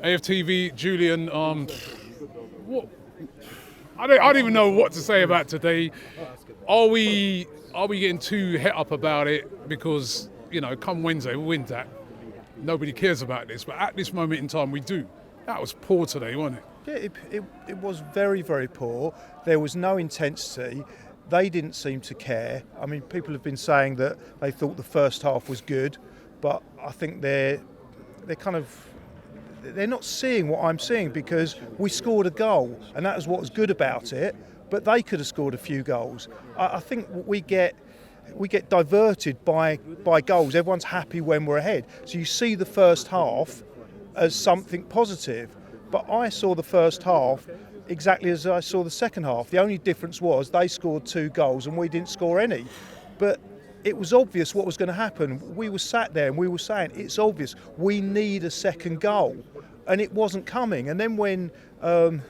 AFTV, Julian, what? I don't even know what to say about today. Are we getting too het up about it? Because, come Wednesday, we'll win that. Nobody cares about this, but at this moment in time, we do. That was poor today, wasn't it? Yeah, it was very, very poor. There was no intensity. They didn't seem to care. I mean, people have been saying that they thought the first half was good, but I think they're not seeing what I'm seeing, because we scored a goal, and that was what was good about it. But they could have scored a few goals. I think we get diverted by goals. Everyone's happy when we're ahead. So you see the first half as something positive. But I saw the first half exactly as I saw the second half. The only difference was they scored 2 goals and we didn't score any. But it was obvious what was going to happen. We were sat there and we were saying, it's obvious, we need a second goal. And it wasn't coming. And then when the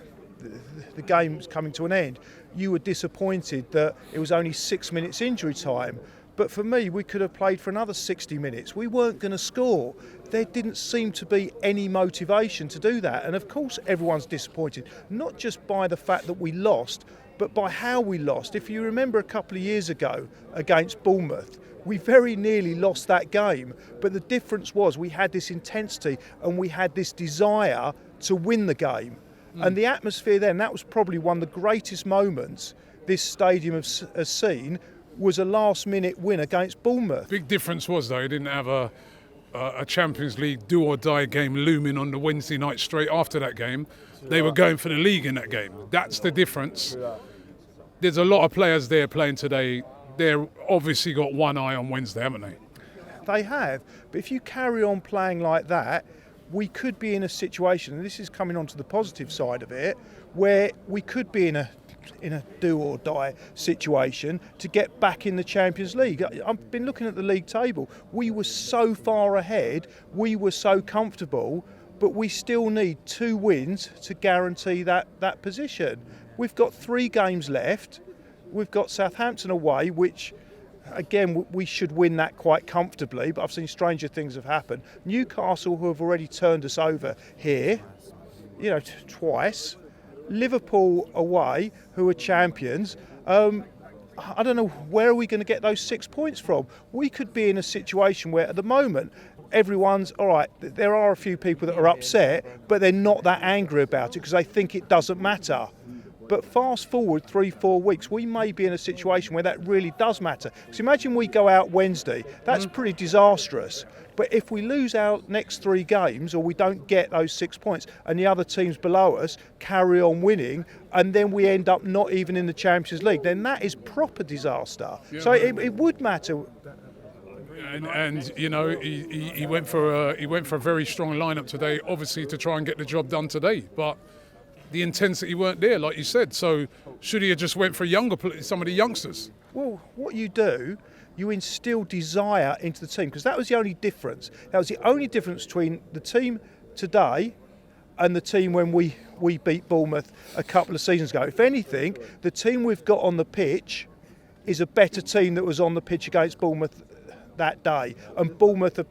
game was coming to an end, you were disappointed that it was only 6 minutes injury time. But for me, we could have played for another 60 minutes. We weren't going to score. There didn't seem to be any motivation to do that. And of course, everyone's disappointed, not just by the fact that we lost, but by how we lost. If you remember a couple of years ago against Bournemouth, we very nearly lost that game. But the difference was we had this intensity and we had this desire to win the game. And the atmosphere then, that was probably one of the greatest moments this stadium has seen, was a last-minute win against Bournemouth. Big difference was, though, he didn't have a Champions League do-or-die game looming on the Wednesday night straight after that game. They were going for the league in that game. That's the difference. There's a lot of players there playing today. They've obviously got one eye on Wednesday, haven't they? They have. But if you carry on playing like that, we could be in a situation, and this is coming on to the positive side of it, where we could be in a do or die situation to get back in the Champions League. I've been looking at the league table. We were so far ahead, we were so comfortable, but we still need 2 wins to guarantee that position. We've got 3 games left. We've got Southampton away, which again, we should win that quite comfortably, but I've seen stranger things have happened. Newcastle, who have already turned us over here, twice. Liverpool away, who are champions. I don't know, where are we going to get those 6 points from? We could be in a situation where, at the moment, everyone's, all right, there are a few people that are upset, but they're not that angry about it because they think it doesn't matter. But fast forward 3-4 weeks, we may be in a situation where that really does matter. Because imagine we go out Wednesday, that's pretty disastrous. But if we lose our next 3 games, or we don't get those 6 points, and the other teams below us carry on winning, and then we end up not even in the Champions League, then that is proper disaster. Yeah. So it would matter. And he went for a very strong lineup today, obviously to try and get the job done today. But the intensity weren't there, like you said. So should he have just went for some of the youngsters? Well, what you do, you instill desire into the team, because that was the only difference. That was the only difference between the team today and the team when we beat Bournemouth a couple of seasons ago. If anything, the team we've got on the pitch is a better team that was on the pitch against Bournemouth that day. And Bournemouth are,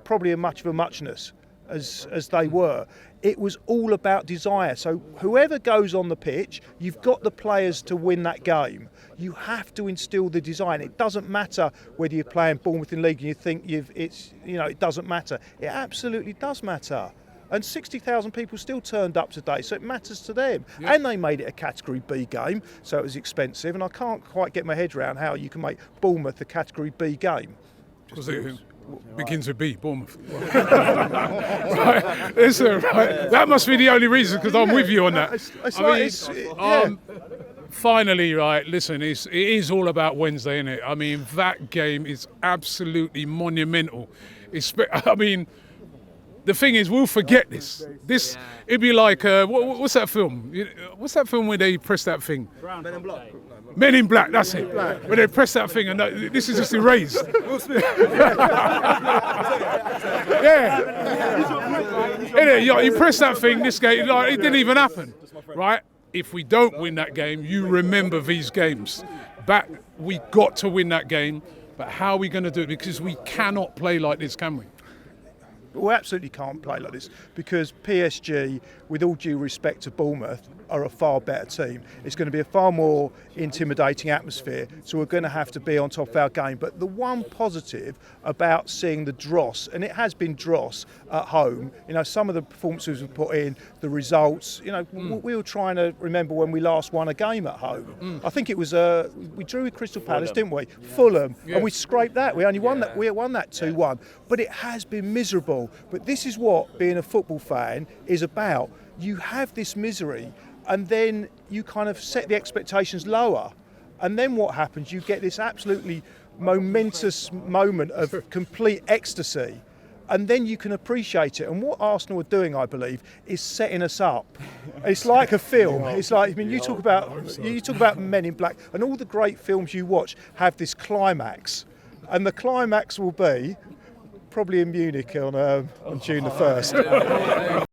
probably as much of a muchness as they were. It was all about desire. So whoever goes on the pitch, you've got the players to win that game. You have to instill the desire. And it doesn't matter whether you're playing Bournemouth in league and you think it doesn't matter. It absolutely does matter. And 60,000 people still turned up today, so it matters to them. Yeah. And they made it a Category B game, so it was expensive. And I can't quite get my head around how you can make Bournemouth a Category B game. Because it begins with B, Bournemouth. Right, listen, right. That must be the only reason, because I'm with you on that. Finally, right, listen, it is all about Wednesday, isn't it? I mean, that game is absolutely monumental. The thing is, we'll forget this. It'd be like, what's that film? What's that film where they press that thing? Men in Black. Men in Black, that's it. When they press that thing, and this is just erased. Yeah. You press that thing, this game, it didn't even happen, right? If we don't win that game, you remember these games. We got to win that game, but how are we going to do it? Because we cannot play like this, can we? We absolutely can't play like this because PSG, with all due respect to Bournemouth, are a far better team. It's going to be a far more intimidating atmosphere, so we're going to have to be on top of our game. But the one positive about seeing the Dross, and it has been Dross at home, some of the performances we put in, the results, we were trying to remember when we last won a game at home. I think it was, we drew with Crystal Palace, didn't we? Yeah. Fulham, and we scraped that. We only won that. We won that 2-1. But it has been miserable. But this is what being a football fan is about. You have this misery, and then you kind of set the expectations lower. And then what happens? You get this absolutely momentous moment of complete ecstasy. And then you can appreciate it. And what Arsenal are doing, I believe, is setting us up. It's like a film. It's like, you talk about Men in Black, and all the great films you watch have this climax. And the climax will be probably in Munich on June the 1st.